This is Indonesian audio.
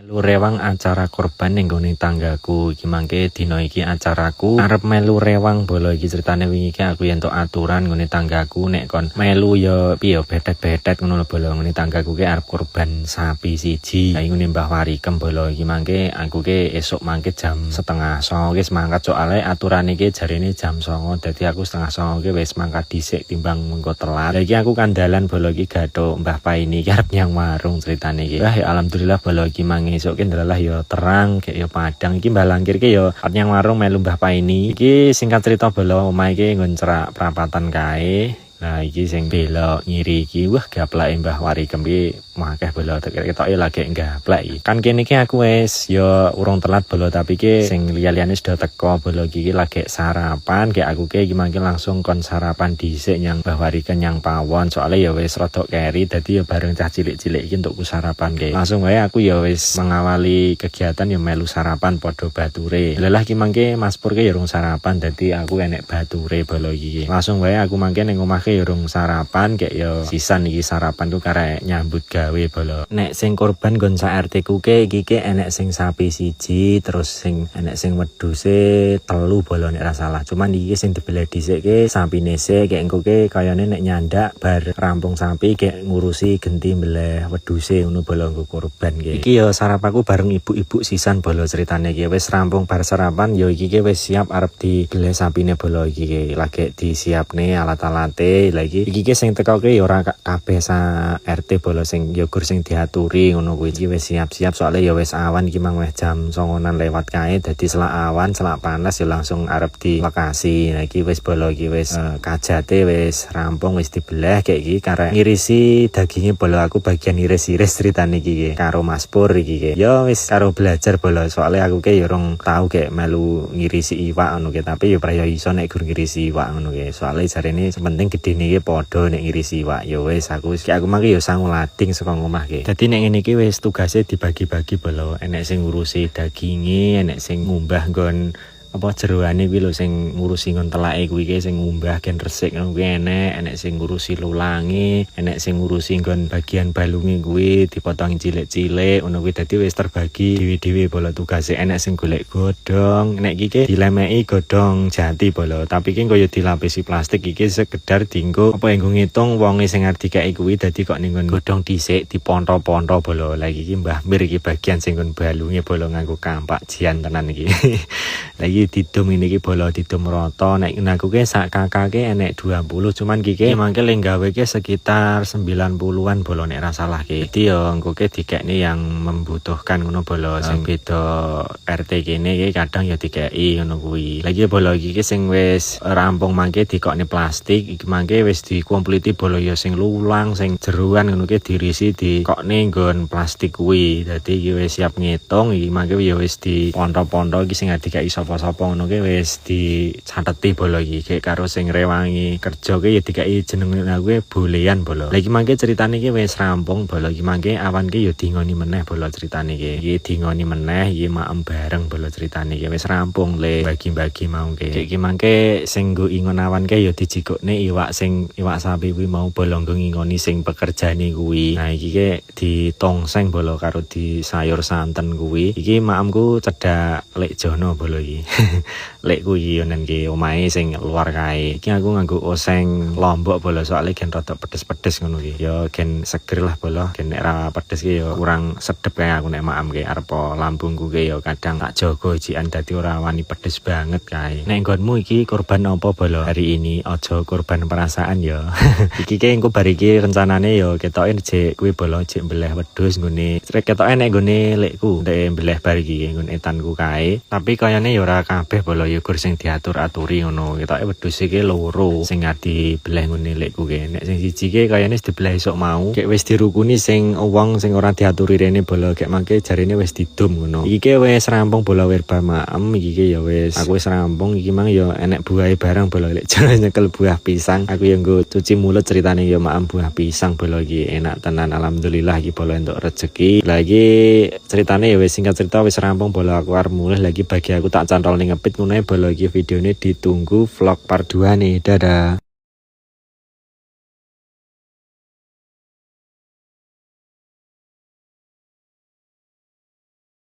Melu rewang acara korban ning gone tanggaku. Iki mangke dina iki acaraku arep melu rewang bola iki ceritane wingi iki aku yen tok aturan ngene tanggaku nek kon melu ya piye betet-betet ngono lho bola ngene tanggaku ki arep korban sapi siji. Ha ngene Mbah Warikem bola iki mangke aku ki esuk mangke jam 8:30 wis mangkat soalnya aturan iki jarene jam 09.00 dadi aku 8:30 ki wis mangkat dhisik timbang mengko telat. Iki aku kandalan bola iki gathuk Mbah Paini iki arep nyang warung ceritane iki. Wah ya alhamdulillah bola iki esuk ki ndelalah ya terang kayak ya padang iki mbah langkir ki ya nyang warung melu Mbah Paini. Iki singkat cerita bola omah iki nggon cerak perapatan kae. Nah iki sing belok ngiri iki wah gaplake Mbah Warikem ki akeh bola ketoke lagi gaplak iki. Kan kene iki aku wis ya urung telat bola tapi ki sing liya-liyane sudah teko bola iki lagi sarapan kayak aku ki mangke langsung kon sarapan dhisik nyang Mbah Warikem nyang pawon soalnya ya wis rada keri dadi ya bareng cah cilik-cilik iki untuk sarapan ki. Langsung wae aku ya wis mengawali kegiatan ya melu sarapan padha bature. Lelah ki mangke Mas Pur ki ya urung sarapan dadi aku enek bature bola iki. Langsung wae aku mangke ning omah urung sarapan kayak yo sisan iki sarapan ku karek nyambut gawe bola. Nek sing korban gon sak RT ku ki iki enek sing sapi siji terus sing enek sing wedhuse 3 bola nek ra salah. Cuman iki sing dibeleh dhisik ki sapine sik kayak engko ki kayane nek nyandak bar rampung sapi kayak ngurusi genti beleh wedhuse ngono bola nggo korban ki. Iki yo sarapanku bareng ibu-ibu sisan bola ceritane ki wis rampung bar sarapan yo iki ki wis siap arep dibeleh sapine bola iki ki lagi disiapne alat-alate lagi iki sing teko ki ora kabeh sa RT bola sing ya gur sing diaturi ngono kuwi iki wis siap-siap soalnya ya wis awan iki mang wis jam 09.00 lewat kae dadi selak awan selak panas ya langsung arep di lokasi. Nah iki wis bola iki wis kajate wis rampung wis dibeleh kayak iki karek ngirisi dagingnya bola aku bagian iris-iris ceritane iki karo Mas Pur iki ya wis karo belajar bola soalnya aku ki ya urung tau kayak melu ngirisi iwak ngono ki tapi ya prayo iso nek gur ngirisi iwak ngono ki soalnya jarene penting gede niki padha nek ngirisi iwak ya wis aku mangke ya sangu lading saka omah ki. Dadi nek ngene iki wis tugase dibagi-bagi bola. Enek sing ngurusi daginge, enek sing ngumbah nggon apa jeroane kuwi lho sing ngurusi ngon telake kuwi ki sing ngumbah gen resik ngono kuwi enek sing ngurusi lulange, enek sing ngurusi nggon bagian balunge kuwi dipotong cilik-cilik ngono kuwi dadi wis terbagi dhewe-dhewe bola tugase. Enek sing golek godhong, nek iki dilemeki godhong jati bola tapi ki koyo dilapisi plastik iki sekedar dienggo apa nggo ngitung wonge sing arep dikeki kuwi dadi kok ning nggon godhong dhisik diponto-ponto bola. Lagi iki Mbah Mir iki bagian sing nggon balunge bola nganggo kampak jian tenan iki. Lagi didum ini ki bola didum rata nek aku ki sak kakak ki enek 20 cuman ki mangke ling gawe ki sekitar 90-an bola nek ra salah ki. Dadi yo engko ki dikekne yang membutuhkan ngono bola sing beda RT kene ki kadang ya dikeki ngono kuwi. Lagi bola iki ki sing wis rampung mangke dikokne plastik iki mangke wis dikompliti bola ya sing lulang sing jeroan ngono ki dirisi dikokne nggon plastik kuwi. Dadi iki wis siap ngitung iki mangke ya wis diponto-ponto iki sing dikeki sapa ngono ki wis dicateti bola iki kayak karo sing rewangi kerja ki ya dikeki jeneng aku bolehan bola. Lagi mangke ceritane iki wis rampung bola iki mangke awan ki ya dingoni meneh bola ceritane iki. Iki dingoni meneh iki maem bareng bola ceritane iki wis rampung le bagi-bagi mau ki. Iki mangke sing nggo ingon awan ki ya dijikukne iwak sapi kuwi mau bola nggo ngingoni sing pekerjane kuwi. Nah iki ki ditongseng bola karo di sayur santen kuwi. Iki maemku cedak lek jono bola iki. Lek kuwi nen ki omahe sing luar kae. Iki aku nganggo oseng Lombok bola soalnya gen rada pedes-pedes ngono ki. Ya gen seger lah bola. Gen nek ra pedes ki ya kurang sedep kae aku nek maem ki arep lambungku ki ya kadang tak jaga jikan dadi ora wani pedes banget kae. Nek nggonmu iki korban apa bola hari ini? Aja korban perasaan ya. Iki ki engko bar iki rencanane ya ketoke jek kuwi bola jek mbeleh wedhus nggone. Ketoke nek nggone lekku nek mbeleh bar iki nggone etanku kae. Tapi kayane ya ora kabeh bola ya gur sing diatur-aturi ngono. Ketoke wedhus iki loro sing dibeleh ngene lekku ki. Nek sing siji ki kayane dibeleh esuk mau. Kayak wis dirukuni sing wong sing ora diaturi rene bola kayak mangke jarine wis didum ngono. Iki wis rampung bola werba maem iki ki ya wis aku wis rampung iki mang ya enek buahe barang bola lek nyekel buah pisang. Aku ya nggo cuci mulut ceritane ya maem buah pisang bola iki enak tenan alhamdulillah iki bola entuk rezeki. Lagi ceritane ya wis singkat cerita wis rampung bola aku arep mulih lagi bagi aku tak cantol ning ngepit ngono bola iki videone ditunggu vlog part 2 nih. Dadah.